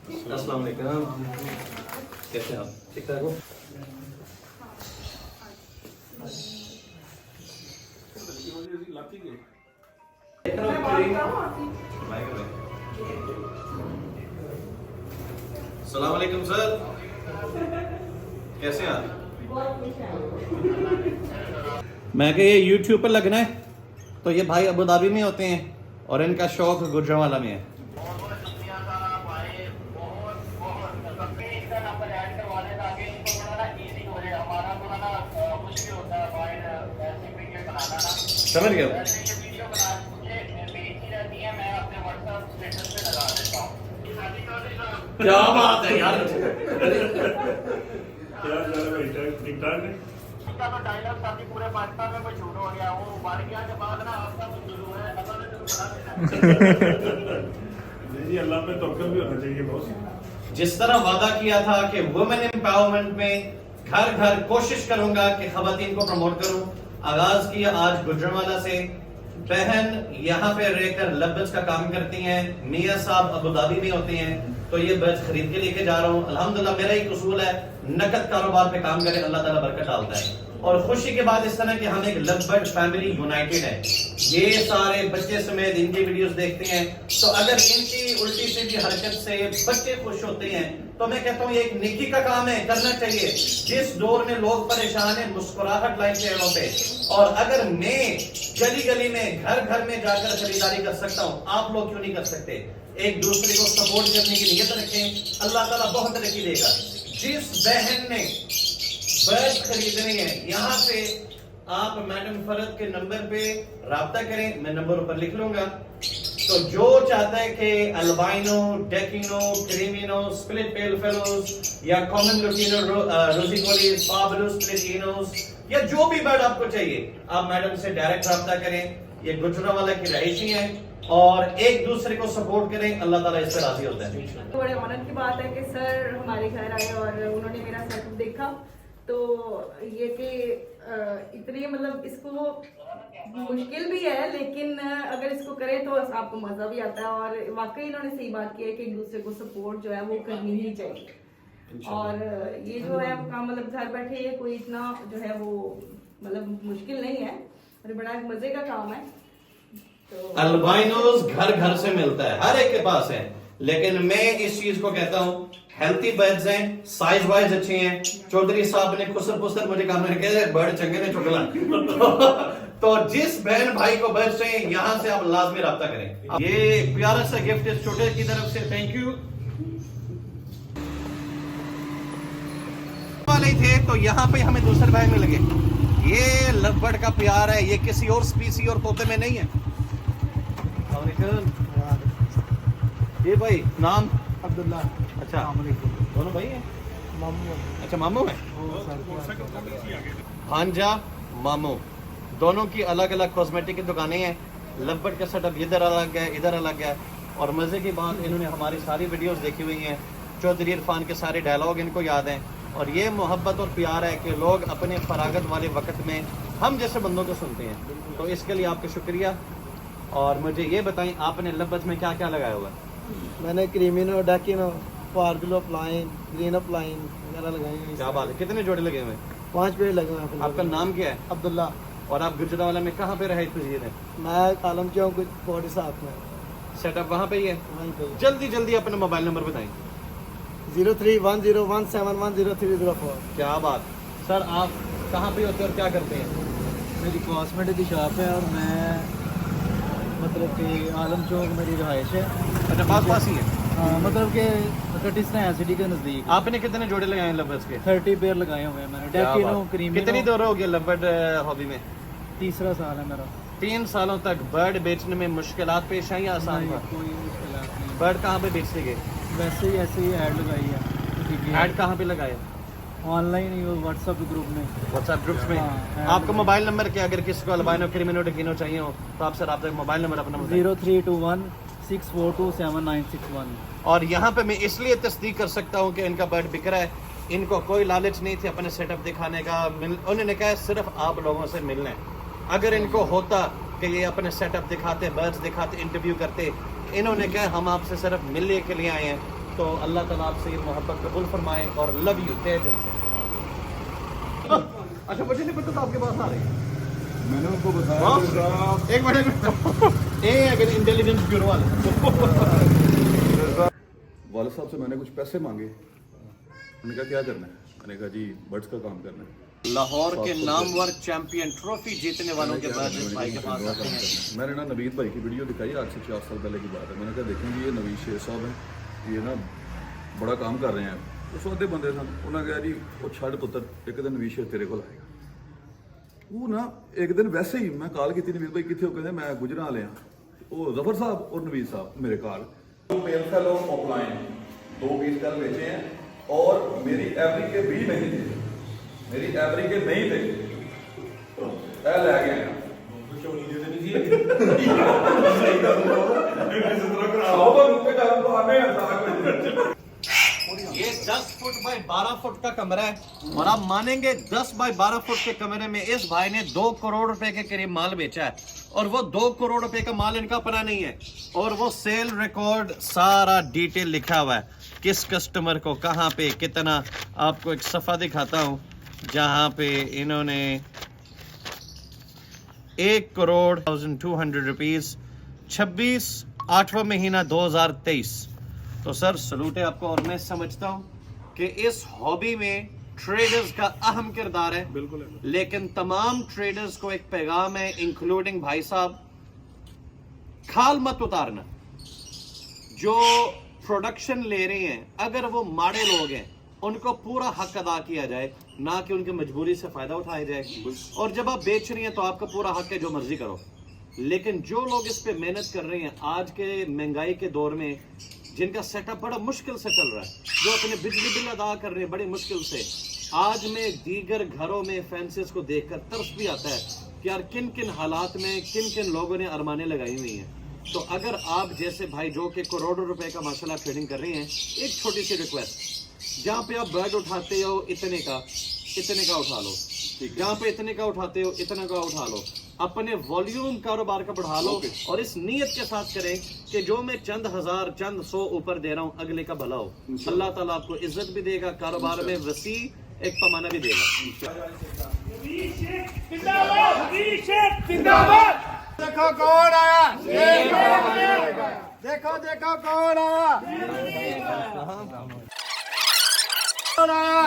अस्सलाम वालेकुम, कैसे हैं आप? ठीक ठाक हो? अस्सलाम वालेकुम सर, कैसे हैं आप? मैं कि ये YouTube पर लगना है तो ये भाई अबू धाबी में होते हैं और इनका शौक गुजरांवाला में है। समझ गया? क्या बात है यार। ठीक ठाक है। डायलॉग साथी पूरे पाकिस्तान में मशहूर हो गया, वो बढ़ गया के बाद ना आपका तो शुरू है, अल्लाह ने तो बड़ा जी अल्लाह पे तवक्कुल भी होना चाहिए बॉस। जिस तरह वादा किया था कि वुमेन एम्पावरमेंट में घर घर कोशिश करूंगा कि खवातीन को प्रमोट करूं, आगाज किया आज गुजरांवाला से। बहन यहाँ पे रहकर लब्बस का काम करती हैं, मियाँ साहब अबू धाबी में होते हैं, तो ये बर्ड्स खरीद के लेके जा रहा हूँ। अल्हम्दुलिल्लाह मेरा एक उसूल है, नकद कारोबार पे काम करें, अल्लाह ताला बरकत डालता है। और खुशी के बाद इस तरह कि हम एक लवबर्ड फैमिली यूनाइटेड है। ये सारे बच्चे समेत इनकी वीडियोस देखते हैं, तो अगर इनकी उल्टी सीधी हरकत से बच्चे खुश होते हैं तो मैं कहता हूँ ये एक नेकी का काम है, करना चाहिए। जिस दौर में लोग परेशान हैं, मुस्कुराहट लाए चेहरों पे, और अगर मैं गली गली में घर घर में जाकर खरीदारी कर सकता हूँ, आप लोग क्यों नहीं कर सकते? एक दूसरे को सपोर्ट करने की नीयत रखें, अल्लाह ताला बहुत तरक्की देगा। जिस बहन ने बर्ड्स खरीदनी है, यहाँ पे आप मैडम फरद के नंबर पे राब्ता करें, मैं नंबर ऊपर लिख लूंगा। तो जो चाहता है कि अल्बाइनो, डेकिनो, क्रीमिनो, स्प्लिट पेल फेलोज या कॉमन लुटिनो, रोजिकोलीज, फाबुलस प्लेटिनोस या जो भी बर्ड आपको चाहिए, आप मैडम से डायरेक्ट राब्ता करें। ये गुजरांवाला की रहायशी है और एक दूसरे को सपोर्ट करें, अल्लाह ताला इससे राजी होता है। बड़े ऑनर की बात है कि सर हमारे घर आए और उन्होंने मेरा सेटअप देखा, तो ये कि इतनी मतलब इसको मुश्किल भी है, लेकिन अगर इसको करें तो आपको मजा भी आता है। और वाकई इन्होंने सही बात की है कि एक दूसरे को सपोर्ट जो है वो करनी ही चाहिए। और ये जो है काम मतलब घर बैठे ये कोई इतना जो है वो मतलब मुश्किल नहीं है और बड़ा मजे का काम है। तो अल्बाइनोस घर घर से मिलता है, हर एक के पास है, लेकिन मैं इस चीज को कहता हूँ हेल्थी बर्ड्स हैं, साइज वाइज अच्छे हैं। चौधरी साहब ने खुसर पुसर मुझे काम में कहे बर्ड चंगे ने चुगला। तो जिस बहन भाई को बर्ड चाहिए, यहाँ से आप लाजमी राब्ता करें। ये प्यारा सा गिफ्ट इस छोटे की तरफ से, थैंक यू वाले थे। तो यहाँ पे हमें दूसरे भाई में लगे, ये लवबर्ड का प्यार है, ये किसी और स्पीसी और तोते में नहीं है। ये भाई नाम अब्दुल्ला। अच्छा, दोनों भाई हैं? मामू। अच्छा मामू है, भांजा मामू, दोनों की अलग अलग कॉस्मेटिक की दुकानें हैं। लवबर्ड का सेटअप इधर अलग है, इधर अलग है। और मजे की बात, इन्होंने हमारी सारी वीडियोस देखी हुई हैं, चौधरी इरफान के सारे डायलॉग इनको याद हैं। और ये मोहब्बत और प्यार है कि लोग अपने फरागत वाले वक्त में हम जैसे बंदों को सुनते हैं, तो इसके लिए आपका शुक्रिया। और मुझे ये बताएं, आपने लवबर्ड में क्या क्या लगाया हुआ है? मैंने क्रीमिनो, डाकिनो, फार्बिलो प्लाइन, ग्रीन अपलाइन वगैरह लगाए हैं। क्या बात है, कितने जोड़े लगे हुए हैं? 5 पेड़ लगे हुए हैं। आपका नाम क्या है? अब्दुल्ला। और आप गुजरांवाला में कहाँ पे रहे पजीर हैं? मैं आलम चौक बॉडी साहब में सेटअप वहाँ पे ही है। वहीं पे। जल्दी जल्दी अपना मोबाइल नंबर बताएं। 031017100304। क्या बात सर, आप कहाँ पे होते हैं और क्या करते हैं? मेरी कॉस्मेटिक की शॉप है और मैं मतलब कि आलम चौक मेरी रहायश है। अच्छा, पास पास ही है। हाँ, मतलब कि कटिस नया सिटी के नज़दीक। आपने कितने जोड़े लगाए हैं लवबर्ड्स के? 30 पेड़ लगाए हुए हैं मैंने। क्या डाकिनो, बात। क्रीमिनो। कितनी देर हो गई लवबर्ड हॉबी में? तीसरा साल है मेरा। 3 सालों तक बर्ड बेचने में मुश्किलात पेश आई या आसान नहीं, था? कोई मुश्किलात नहीं। बर्ड कहाँ पे बेचते गए? वैसे ही ऐसे ही ऐड लगाई है। ऐड कहाँ पे लगाए? ऑनलाइन ही व्हाट्सएप ग्रुप में। व्हाट्सएप ग्रुप्स में। हाँ, आपका मोबाइल नंबर क्या, अगर किसी को अल्बाइनो, क्रीमिनो, डेकिनो चाहिए हो तो आपसे राब्ता, मोबाइल नंबर अपना बताएं। 032164279161। और यहाँ पे मैं इसलिए तस्दीक कर सकता हूँ कि इनका बर्ड बिक रहा है। इनको कोई लालच नहीं थी अपने सेटअप दिखाने का, उन्होंने कहा सिर्फ आप लोगों से मिलना है। अगर इनको होता कि ये अपने सेटअप दिखाते, बर्ड्स दिखाते, इंटरव्यू करते, इन्होंने कहा हम आपसे सिर्फ मिलने के लिए आए हैं, तो अल्लाह ताला आपसे ये मोहब्बत कबूल फरमाए और लव यू तहे दिल से। अच्छा मुझे नहीं पता था आपके पास आ रही है। मैंने उनको बताया एक मिनट ये अगर इंटेलिजेंस ब्यूरो वाले वाले साहब से मैंने कुछ पैसे मांगे, उन्होंने कहा क्या करना है, मैंने कहा जी बर्ड्स का काम करना है। लाहौर के नामवर चैंपियन ट्रॉफी जीतने वालों के बाद इस भाई के पास आते हैं। मैंने ना नवीद भाई की वीडियो दिखाई, आज से 4 साल पहले की बात है। मैंने कहा देखेंगे ये नवीद शेख साहब हैं, ये ना बड़ा काम कर रहे हैं। तो सौदे बंदे सन, उन्होंने कहा जी वो छड़ पुत्र एक दिन नवीद शेख तेरे को आएगा। वो ना एक दिन वैसे ही मैं कॉल की नवीद भाई कितने, कहते मैं गुजरा वाले हाँ, वो जफर साहब और नवीद साहब मेरे कॉल 2 पीस कल बेचे हैं और मेरी एवरी के भी नहीं थे, मेरी एवरी के नहीं थे, ए ले गए हैं। ये 10 फुट बाय 12 फुट का कमरा है और आप मानेंगे 10 बाय 12 फुट के कमरे में इस भाई ने 2 करोड़ रुपए के करीब माल बेचा है और वो 2 करोड़ रुपए का माल इनका अपना नहीं है और वो सेल रिकॉर्ड सारा डिटेल लिखा हुआ है, किस कस्टमर को कहाँ पे कितना। आपको एक सफ़ा दिखाता हूँ जहाँ पे इन्होंने 1,02,00,000 रुपीस 26 8वां महीना 2023। तो सर सलूट है आपको और मैं समझता हूँ कि इस हॉबी में ट्रेडर्स का अहम किरदार है, बिल्कुल है। लेकिन तमाम ट्रेडर्स को एक पैगाम है इंक्लूडिंग भाई साहब, खाल मत उतारना। जो प्रोडक्शन ले रहे हैं अगर वो माड़े लोग हैं उनको पूरा हक अदा किया जाए, ना कि उनकी मजबूरी से फायदा उठाया जाए। और जब आप बेच रही हैं तो आपका पूरा हक है जो मर्जी करो, लेकिन जो लोग इस पे मेहनत कर रहे हैं आज के महंगाई के दौर में, जिनका सेटअप बड़ा मुश्किल से चल रहा है, जो अपने बिजली बिल अदा कर रहे हैं बड़ी मुश्किल से, आज में दीगर घरों में फैंसीज को देखकर तरस भी आता है कि यार किन किन हालात में किन किन लोगों ने अरमाने लगाई हुई हैं। तो अगर आप जैसे भाई जो कि करोड़ों रुपए का माशाल्लाह ट्रेडिंग कर रहे हैं, एक छोटी सी रिक्वेस्ट, जहाँ पे आप बर्ड उठाते हो इतने का उठा लो, जहाँ पे इतने का उठाते हो इतने का उठा लो, अपने वॉल्यूम कारोबार का बढ़ा लो और इस नीयत के साथ करें कि जो मैं चंद हजार चंद 100 ऊपर दे रहा हूँ अगले का भला हो। अल्लाह ताला आपको इज्जत भी देगा, कारोबार में वसी एक पैमाना भी देगा। देखो कौन आया, देखो देखो कौन आया, कौन आया।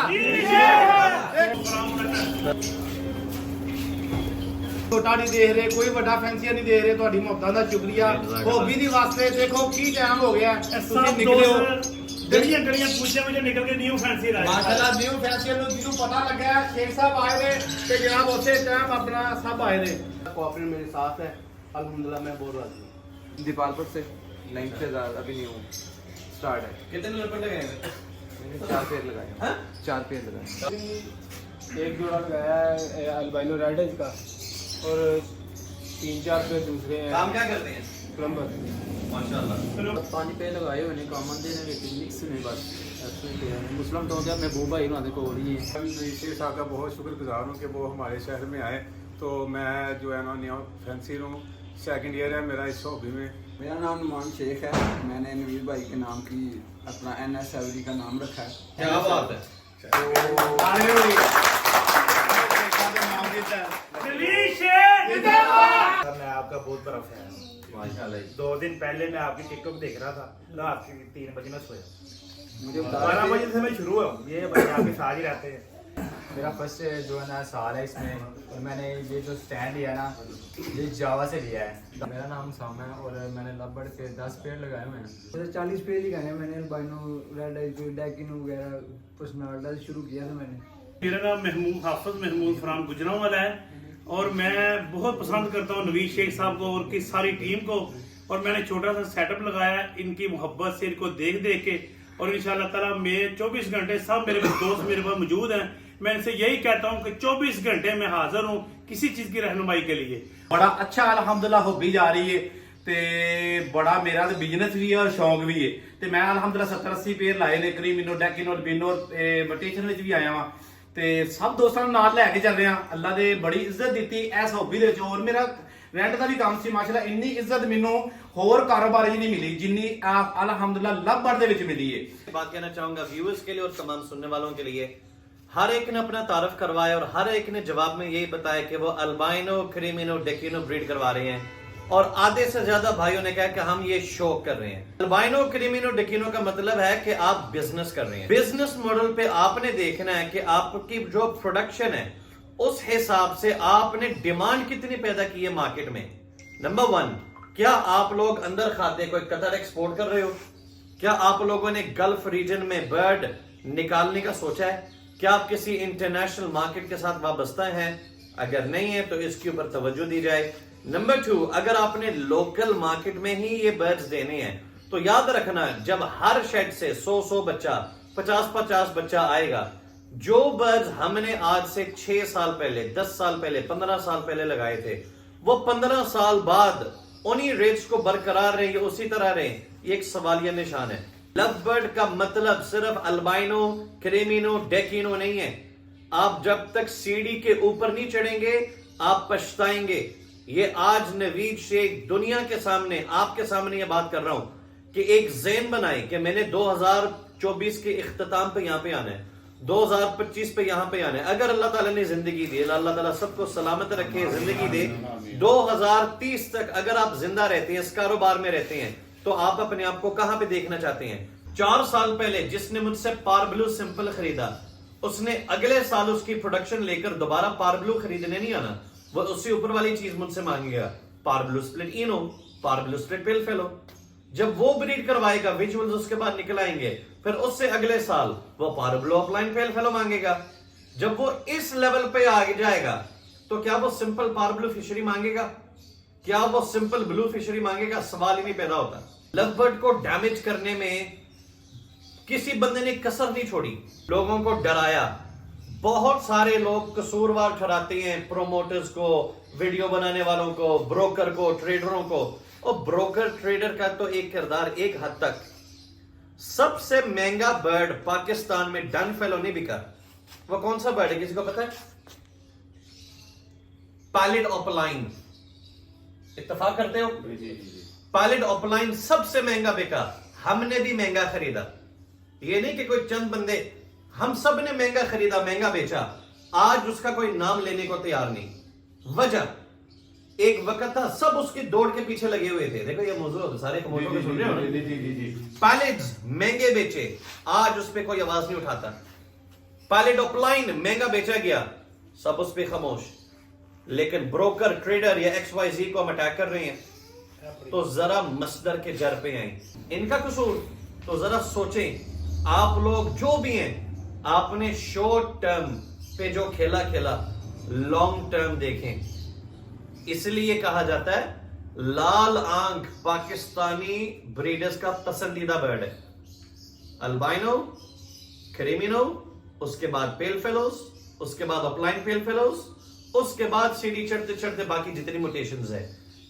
छोटा नहीं देख रहे, कोई बड़ा फैंसी नहीं दे रहे, ਤੁਹਾਡੀ ਮੁਹੱਬਤਾਂ ਦਾ ਸ਼ੁਕਰੀਆ। ਹੌਬੀ ਦੀ ਵਾਸਤੇ ਦੇਖੋ ਕੀ ਟਾਈਮ ਹੋ ਗਿਆ, ਤੁਸੀਂ ਨਿਕਲੇ ਹੋ गलियां गलियां पूछे मुझे निकल के न्यू फैंसी रहा ਮਾਸ਼ਾਅੱਲਾ ਨਿਊ ਫੈਂਸੀ ਨੂੰ ਜਿਹਨੂੰ ਪਤਾ ਲੱਗਾ ਸ਼ੇਖ ਸਾਹਿਬ ਆਏ ਨੇ ਤੇ ਜਨਾਬ ਉਸੇ ਟਾਈਮ ਆਪਣਾ ਸਭ ਆਏ ਨੇ। कोऑपरेट मेरे साथ है अल्हम्दुलिल्लाह, मैं बोल रहा हूँ दीपालपुर से 9 से ज़्यादा अभी न्यू स्टार्ट है। कितने रुपए लगे? मैंने 4 पेड़ लगाए, 4 पेड़ लगाए। एक जोड़ा लगाया है अल्बाइनो रेड है इसका और 3-4 पे दूसरे हैं काम क्या करते हैं? प्लम्बर। माशाल्लाह। 5 पेड़ लगाए हुए हैं कॉमन देने में मिक्स में, बस मुस्लिम तो हो गया महबूब भाई उन्होंने को हो रही है। शेख साहब का बहुत शुक्रगुजार हूँ कि वो हमारे शहर में आए। तो मैं जो है ना न्यू फैंसी हूँ, सेकंड ईयर है मेरा इस हॉबी में। मेरा नाम नुमान शेख है, मैंने नवीद भाई के नाम की अपना NS एवरी का नाम रखा है। क्या बात है। मैं आपका बहुत बड़ा फैन हूँ माशाल्लाह। 2 दिन पहले मैं आपकी टिकटॉक देख रहा था, रात के 3 बजे में सोया, मुझे 12 बजे से मैं शुरू हुआ। ये बच्चे आपके साथ ही रहते हैं। मेरा फर्स्ट जो है ना साल है इसमें, और मैंने ये जो स्टैंड लिया ना ये जावा से लिया है। मेरा नाम सामा है और मैंने लवबर्ड के 10 पेड़ लगाए हुए हैं। 40 पेड़ लगाए हैं मैंने, अल्बाइनो रेड डैकिन वगैरह पर्सनालिटी से शुरू किया था मैंने। मेरा नाम हाफिज महमूद फराम गुजरांवाला है और मैं बहुत पसंद करता हूँ नवीद शेख साहब को और उनकी सारी टीम को। और मैंने छोटा सा सेटअप लगाया इनकी मोहब्बत से, इनको देख देख के। और इंशाल्लाह ताला मैं 24 घंटे सब मेरे दोस्त मेरे पास मौजूद हैं। मैं इनसे यही कहता हूँ कि 24घघंटे में हाजिर हूँ किसी चीज की रहनुमाई के लिए। बड़ा अच्छा अल्हम्दुलिल्लाह हॉबी जा रही है ते बड़ा मेरा तो बिजनेस भी है और शौक भी है। ते मैं अल्हम्दुलिल्लाह 70-80 पेड़ लाए ने, करीब मिनो डैकिन और बिनो मटेशन ਵਿੱਚ ਵੀ ਆਇਆ ਵਾਂ ਤੇ ਸਭ ਦੋਸਤਾਂ ਨੂੰ ਨਾਲ ਲੈ ਕੇ ਚੱਲ ਰਹੇ ਆ। ਅੱਲਾ ਦੇ ਬੜੀ ਇੱਜ਼ਤ ਦਿੱਤੀ ਇਸ ਹੌਬੀ ਦੇ ਵਿੱਚ। और मेरा ਰੈਂਟ ਦਾ ਵੀ ਕੰਮ ਸੀ ਮਾਸ਼ਾਅੱਲਾ। ਇੰਨੀ ਇੱਜ਼ਤ ਮੈਨੂੰ ਹੋਰ ਕਾਰੋਬਾਰ 'ਚ ਨਹੀਂ ਮਿਲੀ ਜਿੰਨੀ ਅਲਹਮਦੁਲਿल्लाह ਲਵਬਰਡ ਦੇ ਵਿੱਚ ਮਿਲੀ ਹੈ। बात कहना चाहूंगा व्यूअर्स के लिए और तमाम सुनने वालों के लिए, हर एक ने अपना तारफ करवाया और हर एक ने जवाब में यही बताया कि वो अल्बाइनो क्रीमिनो डेकिनो ब्रीड करवा रहे हैं, और आधे से ज्यादा भाइयों ने कहा कि हम ये शौक कर रहे हैं। अल्बाइनो क्रीमिनो डेकिनो का मतलब है कि आप बिजनेस कर रहे हैं। बिजनेस मॉडल पे आपने देखना है कि आपकी जो प्रोडक्शन है उस हिसाब से आपने डिमांड कितनी पैदा की है मार्केट में। नंबर 1, क्या आप लोग अंदर खाते कोई कतर एक्सपोर्ट कर रहे हो? क्या आप लोगों ने गल्फ रीजन में बर्ड निकालने का सोचा है? क्या आप किसी इंटरनेशनल मार्केट के साथ वाबस्ता हैं? अगर नहीं है तो इसके ऊपर तवज्जो दी जाए। नंबर 2, अगर आपने लोकल मार्केट में ही ये बर्ड्स देने हैं तो याद रखना, जब हर शेड से 100 बच्चा, 50 बच्चा आएगा, जो बर्ड्स हमने आज से 6 साल पहले, 10 साल पहले, 15 साल पहले लगाए थे, वो 15 साल बाद उन्हीं रेट्स को बरकरार रहे, उसी तरह रहे, ये एक सवालिया निशान है। लव बर्ड का मतलब सिर्फ अल्बाइनो क्रीमिनो डेकिनो नहीं है। आप जब तक सीढ़ी के ऊपर नहीं चढ़ेंगे आप पछताएंगे। ये आज नवीद शेख दुनिया के सामने, आपके सामने ये बात कर रहा हूं कि एक ज़ेन बनाए कि मैंने 2024 के इख्तिताम पे यहाँ पे आना है, 2025 पे यहाँ पे आना है। अगर अल्लाह ताला ने जिंदगी दी, अल्लाह ताला सबको सलामत रखे, जिंदगी दे, 2030 तक अगर आप जिंदा रहते हैं, इस कारोबार में रहते हैं, तो आप अपने आप को कहां पे देखना चाहते हैं? 4 साल पहले जिसने मुझसे पारब्लू सिंपल खरीदा, उसने अगले साल उसकी प्रोडक्शन लेकर दोबारा पारब्लू खरीदने नहीं आना, वो उससे ऊपर वाली चीज मुझसे मांगेगा, पारब्लू स्प्लिट इनो, पारब्लू स्प्लिट पेल फेलो। जब वो ब्रीड करवाएगा, विजुअल्स उसके बाद निकल आएंगे, फिर उससे अगले साल वो पारब्लू अपलाइन पेल फेलो मांगेगा। जब वो इस लेवल पे आगे जाएगा तो क्या वो सिंपल पारब्लू फिशरी मांगेगा? क्या वो सिंपल ब्लू फिशरी मांगेगा? सवाल ही नहीं पैदा होता। लव बर्ड को डैमेज करने में किसी बंदे ने कसर नहीं छोड़ी, लोगों को डराया। बहुत सारे लोग कसूरवार ठहराते हैं प्रोमोटर्स को, वीडियो बनाने वालों को, ब्रोकर को, ट्रेडरों को। और ब्रोकर ट्रेडर का तो एक किरदार एक हद तक। सबसे महंगा बर्ड पाकिस्तान में डन फेलो नहीं बिका। वो कौन सा बर्ड है, किसी को पता है? Pallid opaline. इत्तेफाक करते हो? पैलिड ओपलाइन सबसे महंगा बिका, हमने भी महंगा खरीदा। ये नहीं कि कोई चंद बंदे, हम सब ने महंगा खरीदा, महंगा बेचा। आज उसका कोई नाम लेने को तैयार नहीं। वजह, एक वक्त था सब उसकी दौड़ के पीछे लगे हुए थे। देखो ये मौजूद सारे कमोडों के सुन रहे हो। पैलिड्स महंगे बेचे, आज उस पर कोई आवाज नहीं उठाता। पैलिड ओपलाइन महंगा बेचा गया, सब उस पर खामोश। लेकिन ब्रोकर ट्रेडर या XYZ को हम अटैक कर रहे हैं, तो जरा मसदर के जर पे आए। इनका कसूर तो जरा सोचें। आप लोग जो भी हैं, आपने शॉर्ट टर्म पे जो खेला लॉन्ग टर्म देखें। इसलिए कहा जाता है लाल आंख पाकिस्तानी ब्रीडर्स का पसंदीदा बर्ड है। अल्बाइनो, क्रीमिनो, उसके बाद पेल फेलोज, उसके बाद ऑफलाइन पेल फेलोज, उसके बाद सीढ़ी चढ़ते चढ़ते बाकी जितनी म्यूटेशंस है,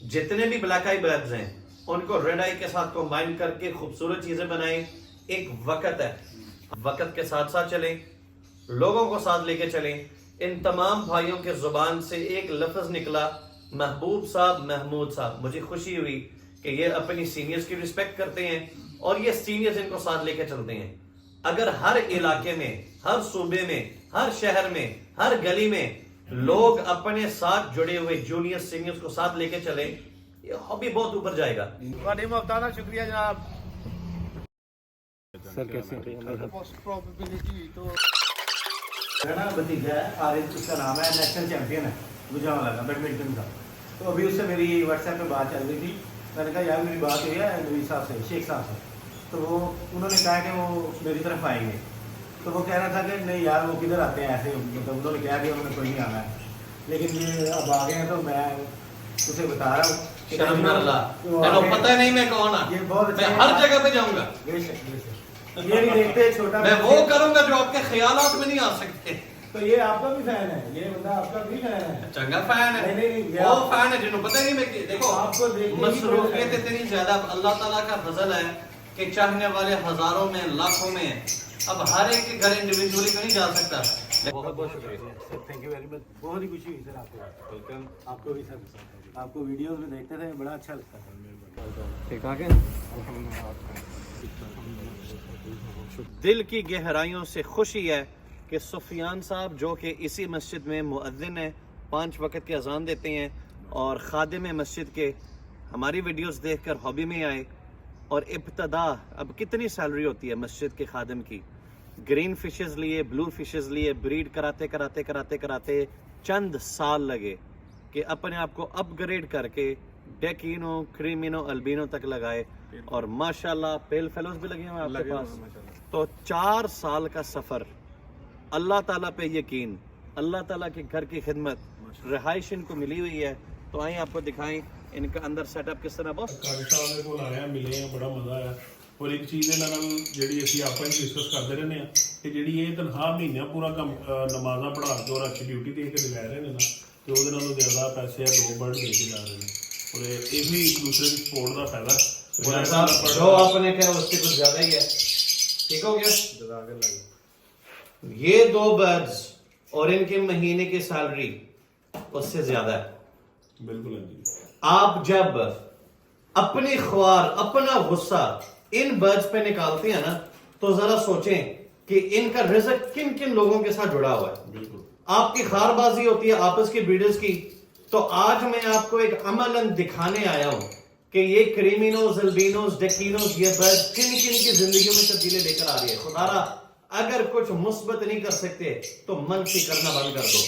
जितने भी ब्लैक आई बर्ड्स हैं, उनको रेड आई के साथ कंबाइन करके खूबसूरत चीजें बनाएं। एक वक्त है, वक्त के साथ साथ चलें, लोगों को साथ लेके चलें। इन तमाम भाइयों के जुबान से एक लफ्ज निकला, महबूब साहब, महमूद साहब। मुझे खुशी हुई कि ये अपनी सीनियर्स की रिस्पेक्ट करते हैं और ये सीनियर्स इनको साथ लेके चलते हैं। अगर हर इलाके में, हर सूबे में, हर शहर में, हर गली में लोग अपने साथ जुड़े हुए जूनियर सीनियर्स को साथ लेके चले, ये हॉबी बहुत ऊपर जाएगा। शुक्रिया जनाब। सर कैसे मेरा भतीजा है आरिफ, उसका नाम है, नेशनल चैंपियन है गुजरांवाला का बैडमिंटन का। तो अभी उससे मेरी व्हाट्सएप पे बात चल रही थी। मैंने कहा यार मेरी बात हुई है नवीद साहब से, शेख साहब से, तो वो उन्होंने कहा कि वो मेरी तरफ आएंगे। तो वो कह रहा था कि नहीं यार वो किधर आते हैं ऐसे, मतलब उन्होंने कहा कि उन्होंने कोई नहीं आना है। लेकिन ये अब आ गए हैं तो मैं उसे बता रहा हूँ पता नहीं मैं कौन हूं। ये बहुत मैं हर जगह पे जाऊंगा, ये नहीं देखते छोटा, मैं वो करूंगा जो आपके ख्यालात में नहीं आ सकते। तो ये आपका भी फैन है, ये बंदा आपका भी फैन है, चंगा फैन है। नहीं, वो फैन है जिन्होंने पता नहीं मैं देखो आपको मसरूफियत इतनी ज्यादा, अल्लाह ताला का फजल है कि चाहने वाले हजारों में, लाखों में है। अब हर एक के घर इंडिविजुअली तो नहीं जा सकता। बहुत बहुत शुक्रिया sir, thank you very much. बहुत ही खुशी हुई सर आपको, वेलकम। आपको भी सर, आपको वीडियोस में देखते थे, बड़ा अच्छा लगता था। ठीक ठाक है। दिल की गहराइयों से खुशी है कि सुफियान साहब जो कि इसी मस्जिद में मुअद्दिन है, 5 वक्त की अजान देते हैं और खादिम मस्जिद के, हमारी वीडियोस देखकर हॉबी में आए और इब्तदा, अब कितनी सैलरी होती है मस्जिद के खादिम की, ग्रीन फिशेस लिए, ब्लू फिशेस लिए, ब्रीड कराते कराते कराते कराते चंद साल लगे कि अपने आप को अपग्रेड करके डेकिनो, क्रीमिनो, अल्बिनो तक लगाए और माशाल्लाह पेल फेलोज भी लगे हैं आपके पास। तो 4 साल का सफ़र, अल्लाह ताला पे यकीन, अल्लाह ताला के घर की खिदमत, रिहाइश इनको मिली हुई है। तो आइए आपको दिखाएं इनका अंदर सेटअप किस तरह। बॉस ਕਾਜੀ ਸਾਹਿਬ ਦੇ ਕੋਲ ਆਇਆ, ਮਿਲੇ ਆ, ਬੜਾ ਮਜ਼ਾ ਆਇਆ। ਔਰ ਇੱਕ ਚੀਜ਼ ਇਹਨਾਂ ਨਾਲ ਜਿਹੜੀ ਅਸੀਂ ਆਪਾਂ ਹੀ ਡਿਸਕਸ ਕਰਦੇ ਰਹਿੰਦੇ ਆ ਕਿ ਜਿਹੜੀ ਇਹ ਤਨਖਾਹ ਮਹੀਨਾ ਪੂਰਾ ਕੰਮ ਨਮਾਜ਼ਾਂ ਪੜ੍ਹਾ ਕੇ ਔਰ ਅੱਛੀ ਡਿਊਟੀ ਦੇ ਕੇ ਲਗਾ ਰਹੇ ਨੇ ਨਾ, ਤੇ ਉਹਦੇ ਨਾਲੋਂ ਜ਼ਿਆਦਾ ਪੈਸੇ ਆ 2 ਬਰਡ ਦੇ ਕੇ ਲਾ ਰਹੇ ਨੇ। ਔਰ ਇਹ ਵੀ ਇੱਕ ਦੂਸਰੇ ਦੀ ਸਪੋर्ट ਦਾ ਫਾਇਦਾ। जो आपने कहा उससे कुछ ज्यादा ही है। ठीक हो गया। ये 2 बर्ड्स और इनके महीने की सैलरी उससे ज्यादा है। बिल्कुल है जी। आप जब अपनी ख्वार, अपना गुस्सा इन बर्ड्स पे निकालते हैं ना, तो जरा सोचें कि इनका रिज़्क किन किन लोगों के साथ जुड़ा हुआ है। बिल्कुल। आपकी खारबाजी होती है आपस की ब्रीडर्स की। तो आज मैं आपको एक अमलन दिखाने आया हूं कि ये क्रीमिनोज, अल्बिनोज, डेकिनोज, ये बर्ड्स किन किन की जिंदगी में तब्दीली लेकर आ रही है। खुदारा अगर कुछ मुस्बत नहीं कर सकते तो मनफी करना बंद कर दो।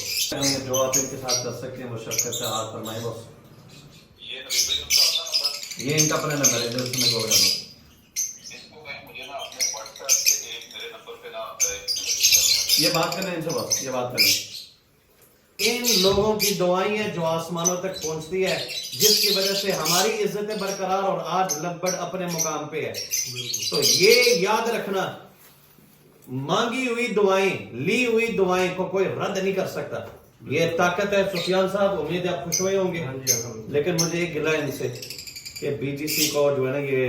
जो आप इनके साथ कर सकते हैं वो शक्कर से हाथ फरमाए। बॉस ये इनका अपना नंबर है जो उसमें कॉल कर लो। ये बात करना इनसे, बस ये बात करना। इन लोगों की दुआएं हैं जो आसमानों तक पहुंचती है, जिसकी वजह से हमारी इज्जतें बरकरार और आज लब्बड़ अपने मुकाम पे है। तो ये याद रखना, मांगी हुई दुआएं, ली हुई दुआएं को कोई रद्द नहीं कर सकता। ये ताकत है। सुफियान साहब, उम्मीद है आप खुश हुए होंगे। लेकिन मुझे एक गिला है इनसे कि बीजीसी को जो है ना ये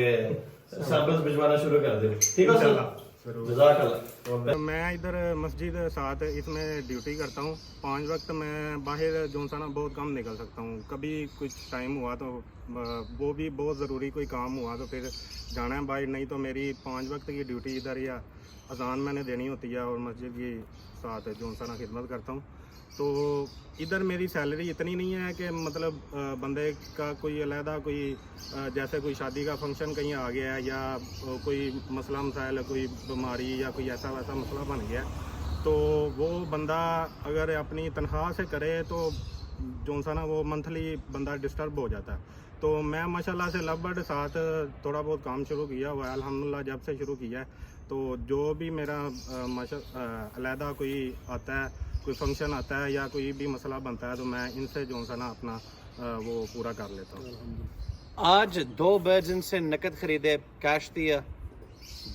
सैंपल्स भिजवाना शुरू कर दो। ठीक है सर, जज़ाकल्लाह। मैं इधर मस्जिद साथ इसमें ड्यूटी करता हूँ। 5 वक्त मैं बाहर जो सा ना बहुत कम निकल सकता हूँ। कभी कुछ टाइम हुआ तो वो भी बहुत ज़रूरी कोई काम हुआ तो फिर जाना है बाहर, नहीं तो मेरी 5 वक्त की ड्यूटी इधर या अजान मैंने देनी होती है और मस्जिद की साथ जो सा ना खिदमत करता हूँ। तो इधर मेरी सैलरी इतनी नहीं है कि मतलब बंदे का कोई अलहदा कोई जैसे कोई शादी का फंक्शन कहीं आ गया है या कोई मसला मसाइल, कोई बीमारी या कोई ऐसा वैसा मसला बन गया, तो वो बंदा अगर अपनी तनख्वाह से करे तो जो सा ना वो मंथली बंदा डिस्टर्ब हो जाता है। तो मैं माशाल्लाह से लवबर्ड साथ थोड़ा बहुत काम शुरू किया हुआ है अल्हम्दुलिल्लाह। जब से शुरू किया है तो जो भी मेरा अलहदा कोई आता है, कोई फंक्शन आता है या कोई भी मसला बनता है, तो मैं इनसे जो सा ना अपना वो पूरा कर लेता हूँ। आज 2 बर्ड्स इनसे नकद खरीदे, कैश दिया,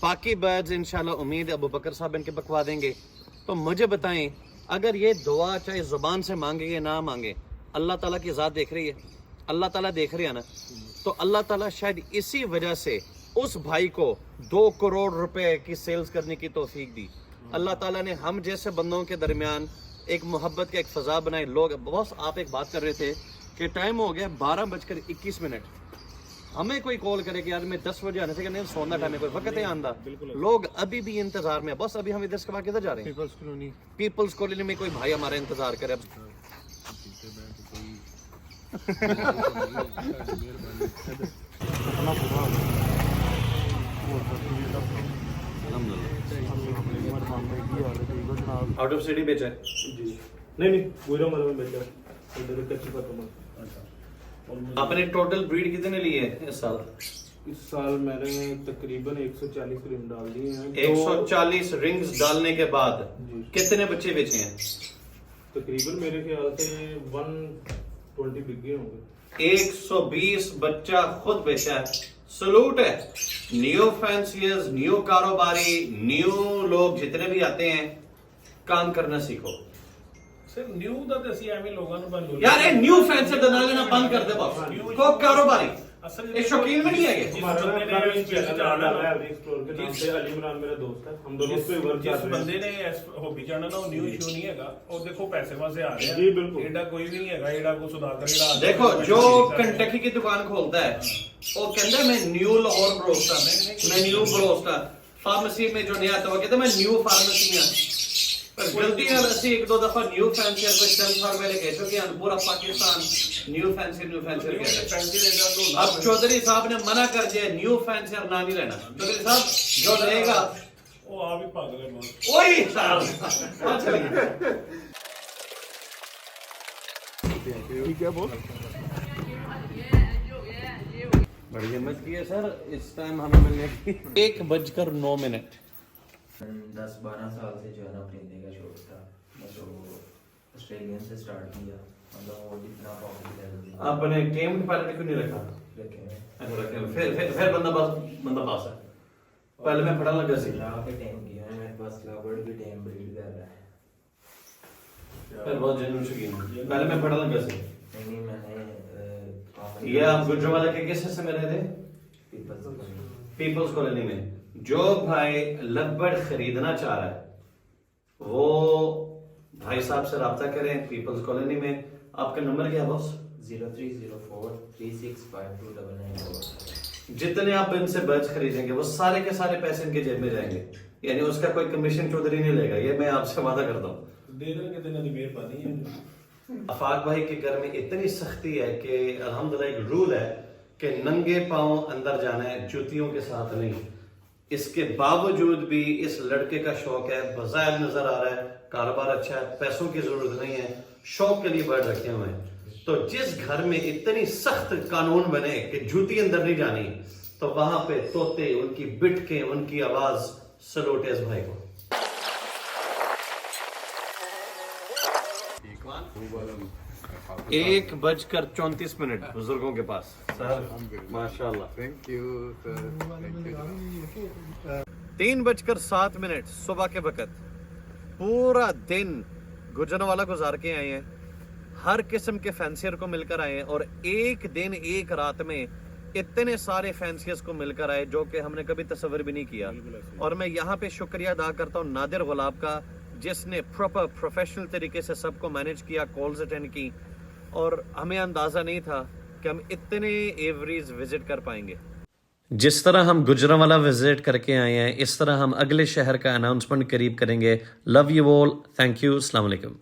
बाकी बर्ड्स इंशाल्लाह उम्मीद अबू बकर साहब इनके बकवा देंगे। तो मुझे बताएं, अगर ये दुआ चाहे ज़ुबान से मांगे या ना मांगे, अल्लाह ताला की ज़ात देख रही है, अल्लाह ताला देख रही है ना। तो अल्लाह ताला शायद इसी वजह से उस भाई को 2 करोड़ रुपए की सेल्स करने की तौफीक दी। अल्लाह ताला ने हम जैसे बंदों के दरमियान एक मोहब्बत का एक फ़ज़ा बनाई। लोग, बॉस आप एक बात कर रहे थे कि टाइम हो गया 12:21। हमें कोई कॉल करे कि यार मैं 10 बजे आने से नहीं सोना टाइम है, कोई वक्त है आंदा। लोग अभी भी इंतजार में। बस अभी हम इधर से किधर जा रहे हैं? पीपल्स कॉलोनी में कोई भाई हमारा इंतजार करे। आउट ऑफ सिटी बेचा है जी नहीं पूरा मतलब बेचा इधर कच्ची पत्ता। आपने टोटल ब्रीड कितने लिए इस साल? इस साल मैंने तकरीबन 140 रिंग डाल दिए हैं। 140 रिंग्स डालने के बाद कितने बच्चे बेचे हैं? तकरीबन मेरे ख्याल से 120 बिक गए होंगे। 120 बच्चा खुद बेचा है। सलूट है। न्यू फैंसियर्स, न्यू कारोबारी, न्यू लोग जितने भी आते हैं, काम करना सीखो। सर न्यू ਦਾ ਤੇ ਅਸੀਂ ਐਵੇਂ ਲੋਕਾਂ ਨੂੰ ਬੰਦ यार ये न्यू फैंसियर ਦਾ ਨਾ ਲੈਣਾ ਬੰਦ ਕਰ ਦੇ ਬਸ। ਕੋ ਕਾਰੋਬਾਰੀ असल ये शौकीन भी नहीं है ये। ਜਿਸ ਬੰਦੇ ਨੇ ਇਸ ਹੌਬੀ ਜਾਣਾ ਨਾ ਉਹ ਨਿਊ ਇਸ਼ੂ ਨਹੀਂ ਹੈਗਾ, ਉਹ ਦੇਖੋ ਪੈਸੇ ਵਾਸਤੇ ਆ ਰਿਹਾ ਜੀ, ਬਿਲਕੁਲ ਐਡਾ ਕੋਈ ਵੀ ਨਹੀਂ ਹੈਗਾ ਜਿਹੜਾ ਕੋ ਸੁਦਾਗਰ ਜਿਹੜਾ देखो जो कंटकी की दुकान खोलता है वो कहता है मैं न्यू लाहौर बरोस्टा, मैं न्यू बरोस्टा फार्मेसी में जो नहीं आता वो कहता है मैं न्यू फार्मेसी में पर गलती ਨਾਲ ਅਸੀਂ ਇੱਕ ਦੋ ਦਫਾ ਨਿਊ ਫੈਂਸੀਅਰ ਵਿੱਚ ਚਲ ਫਾਰ ਮੇਰੇ ਕਹਿ ਚੁੱਕੇ ਹਨ, पूरा पाकिस्तान न्यू फैंसियर कहता है। अब चौधरी साहब ने मना कर दिया न्यू फैंसियर ना नहीं लेना, चौधरी साहब जो लेगा ਉਹ ਆ ਵੀ ਭੱਗ ਲੈ ਮਾਰ वही साहब अच्छा लगे। ठीक है बोल। बड़ी हिम्मत की है सर, इस टाइम हमें मिलने की 1:09। 10-12 साल से जो है ना परिंदे का शौक था, तो ऑस्ट्रेलियन से स्टार्ट किया, मतलब वो जितना पॉपुलर आपने टेम्ड पायलट क्यों नहीं रखा? रखे हैं। अच्छा रखे हैं। फिर बंदा पास है। पहले मैं पढ़ा लगा सी ला के टेम किया है, मेरे पास लवर्ड भी टेम ब्रीड कर रहा है। फिर बहुत जेन्युइन शौकीन हूं। पहले मैं पढ़ा लगा सी। नहीं मैंने ये आप गुजरावाला के किस हिस्से में रहे थे? पीपल्स कॉलोनी में। जो भाई लबड़ खरीदना चाह रहा है वो भाई साहब से राब्ता करें पीपल्स कॉलोनी में। आपका नंबर क्या है बॉस? 0304365299। जितने आप इनसे बर्ड्स खरीदेंगे वो सारे के सारे पैसे इनके जेब में जाएंगे, यानी उसका कोई कमीशन चौधरी नहीं लेगा, ये मैं आपसे वादा करता हूँ। ਦੇ ਦੇਣਗੇ ਤੇ ਇਹਨਾਂ ਦੀ ਮਿਹਰਬਾਨੀ ਹੈ। आफाक भाई के घर में इतनी सख्ती है कि अल्हम्दुलिल्लाह एक रूल है कि नंगे पांव अंदर जाना है, जूतियों के साथ नहीं। इसके बावजूद भी इस लड़के का शौक है, बज़ाहिर नजर आ रहा है कारोबार अच्छा है, पैसों की जरूरत नहीं है, शौक के लिए बर्ड रखे हुए हैं। तो जिस घर में इतनी सख्त कानून बने कि जूती अंदर नहीं जानी, तो वहां पे तोते, उनकी बिटके, उनकी आवाज, सलूट है इस भाई को। 1:34 बुजुर्गों के पास। सर माशाल्लाह, थैंक यू सर। 3:07 सुबह के वक्त पूरा दिन गुजरांवाला गुजार के आए हैं, हर किस्म के फैंसियर को मिलकर आए हैं, और एक दिन एक रात में इतने सारे फैंसियर्स को मिलकर आए जो कि हमने कभी तस्वर भी नहीं किया। और मैं यहाँ पे शुक्रिया अदा करता हूँ नादिर गुलाब का, जिसने प्रॉपर प्रोफेशनल तरीके से सबको मैनेज किया, कॉल्स अटेंड की, और हमें अंदाज़ा नहीं था कि हम इतने एवरीज विजिट कर पाएंगे। जिस तरह हम गुजरांवाला विजिट करके आए हैं, इस तरह हम अगले शहर का अनाउंसमेंट करीब करेंगे। Love you all, thank you, अस्सलाम वालेकुम।